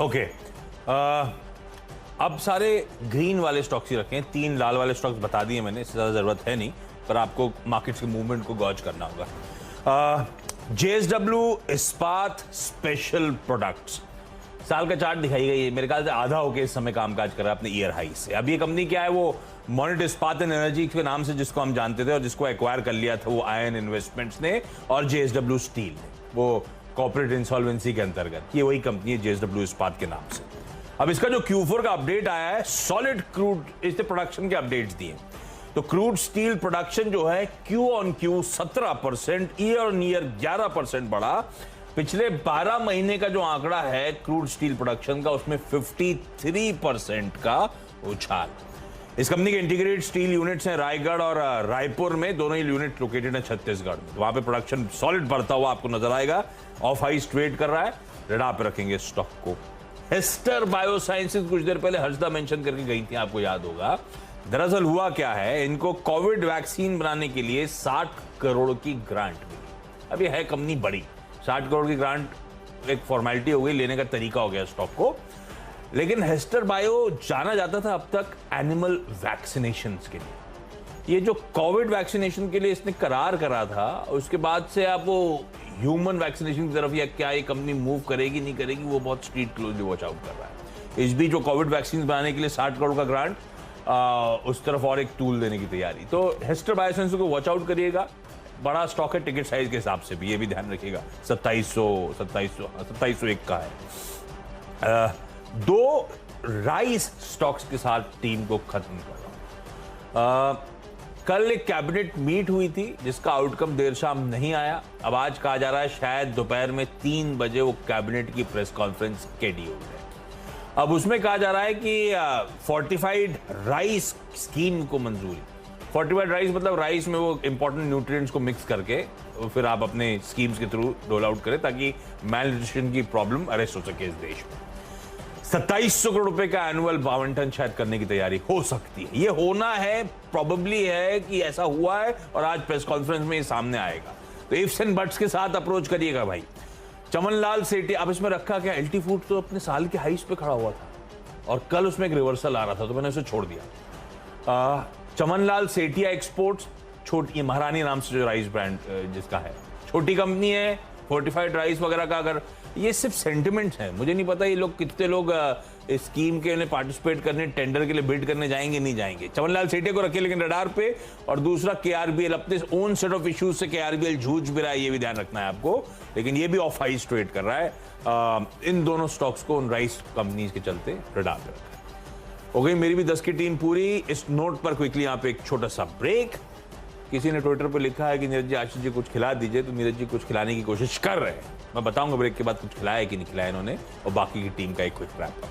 Okay, अब सारे green वाले स्टॉक्स ही रखे हैं, 3 लाल वाले स्टॉक्स बता दिए मैंने, इससे ज़्यादा ज़रूरत है नहीं, पर आपको मार्केट्स के मूवमेंट को गॉज करना होगा। JSW इस्पात स्पेशल प्रोडक्ट्स, साल का चार्ट दिखाई गई है, मेरे ख्याल से आधा होके इस समय कामकाज कर रहा है अपने ईयर हाई से। अब ये कंपनी क्या है, वो मोनेट इस्पात एंड एनर्जी के नाम से जिसको हम जानते थे और जिसको एक्वायर कर लिया था वो आयन इन्वेस्टमेंट्स ने और JSW स्टील ने, वो कॉर्पोरेट इंसॉल्वेंसी के अंतर्गत। ये वही कंपनी है JSW इस्पात के नाम से। अब इसका जो Q4 का अपडेट आया है, सॉलिड क्रूड, इसने प्रोडक्शन के अपडेट्स दिए। तो क्रूड स्टील प्रोडक्शन जो है Q on Q 17%, year on year 11% बढ़ा। पिछले 12 महीने का जो आंकड़ा है क्रूड स्टील प्रोडक्शन का, उसमें 53% का उछाल। इस कंपनी के इंटीग्रेटेड स्टील यूनिट्स हैं रायगढ़ और रायपुर में, दोनों ही यूनिट लोकेटेड है छत्तीसगढ़ में। वहां पे प्रोडक्शन सॉलिड बढ़ता हुआ आपको नजर आएगा। ऑफ हाइस ट्रेड कर रहा है, रेडा पे रखेंगे स्टॉक को। हेस्टर बायोसाइंसेज कुछ देर पहले हर्षदा मेंशन करके गई थी, आपको याद होगा। दरअसल हुआ क्या है, इनको कोविड वैक्सीन बनाने के लिए 60 करोड़ की ग्रांट मिली। अब ये है कंपनी बड़ी, 60 करोड़ की ग्रांट एक फॉर्मेलिटी हो गई, लेने का तरीका हो गया स्टॉक को। लेकिन हेस्टर बायो जाना जाता था अब तक एनिमल वैक्सीनेशन के लिए। ये जो कोविड वैक्सीनेशन के लिए इसने करार करा था, उसके बाद से आप वो ह्यूमन वैक्सीनेशन की तरफ या क्या ये कंपनी मूव करेगी नहीं करेगी, वो बहुत स्ट्रीट क्लोजली वॉच आउट कर रहा है। इस बीच जो कोविड वैक्सीन बनाने के लिए 60 करोड़ का ग्रांट, उस तरफ और एक टूल देने की तैयारी। तो हेस्टर बायोसाइंसेज को वॉच आउट करिएगा। बड़ा स्टॉक है टिकट साइज के हिसाब से भी, ये भी ध्यान रखिएगा। 2701 का है। 2 राइस स्टॉक्स के साथ टीम को खत्म कर रहा हूं। कल एक कैबिनेट मीट हुई थी जिसका आउटकम देर शाम नहीं आया। अब आज कहा जा रहा है शायद दोपहर में 3 बजे वो कैबिनेट की प्रेस कॉन्फ्रेंस शेड्यूल्ड है। अब उसमें कहा जा रहा है कि फोर्टिफाइड राइस स्कीम को मंजूरी। फोर्टिफाइड राइस मतलब राइस में वो इंपॉर्टेंट न्यूट्रिएंट्स को मिक्स करके फिर आप अपने स्कीम्स के थ्रू रोल आउट करें ताकि मैल न्यूट्रिशन की प्रॉब्लम अरेस्ट हो सके इस देश में। 2700 करोड़ रुपए का एनुअल आवंटन शायद करने की तैयारी हो सकती है। ये होना है, प्रोबेबली है कि ऐसा हुआ है और आज प्रेस कॉन्फ्रेंस में ये सामने आएगा। तो इफ्स एंड बट्स के साथ अप्रोच करिएगा भाई। चमनलाल सेठी, अब इसमें रखा क्या, एलटी फूड तो अपने साल के हाइस पे खड़ा हुआ था और कल उसमें एक रिवर्सल आ रहा था तो मैंने उसे छोड़ दिया। चमनलाल सेठिया एक्सपोर्ट्स, छोटी महारानी नाम से जो राइस ब्रांड जिसका है, छोटी कंपनी है। फोर्टिफाइड राइस वगैरह का अगर ये सिर्फ सेंटिमेंट्स है, मुझे नहीं पता ये लोग कितने लोग इस स्कीम के लिए पार्टिसिपेट करने, टेंडर के लिए बिड करने जाएंगे नहीं जाएंगे। चमनलाल सेठिया को रखे लेकिन रडार पे। और दूसरा KRBL अपने ओन सेट ऑफ इश्यूज से KRBL जूझ भी रहा है, ये भी ध्यान रखना है आपको। लेकिन ये भी ऑफ हाइस ट्रेड कर रहा है। इन दोनों स्टॉक्स को उन राइस कंपनीज के चलते रडार पे रखा है। हो गई मेरी भी 10 की टीम पूरी। इस नोट पर क्विकली यहाँ पे एक छोटा सा ब्रेक। किसी ने ट्विटर पर लिखा है कि नीरज जी आशीष जी कुछ खिला दीजिए, तो नीरज जी कुछ खिलाने की कोशिश कर रहे हैं। मैं बताऊंगा ब्रेक के बाद कुछ खिलाया है कि नहीं खिलाया इन्होंने, और बाकी की टीम का एक क्विक रैप अप।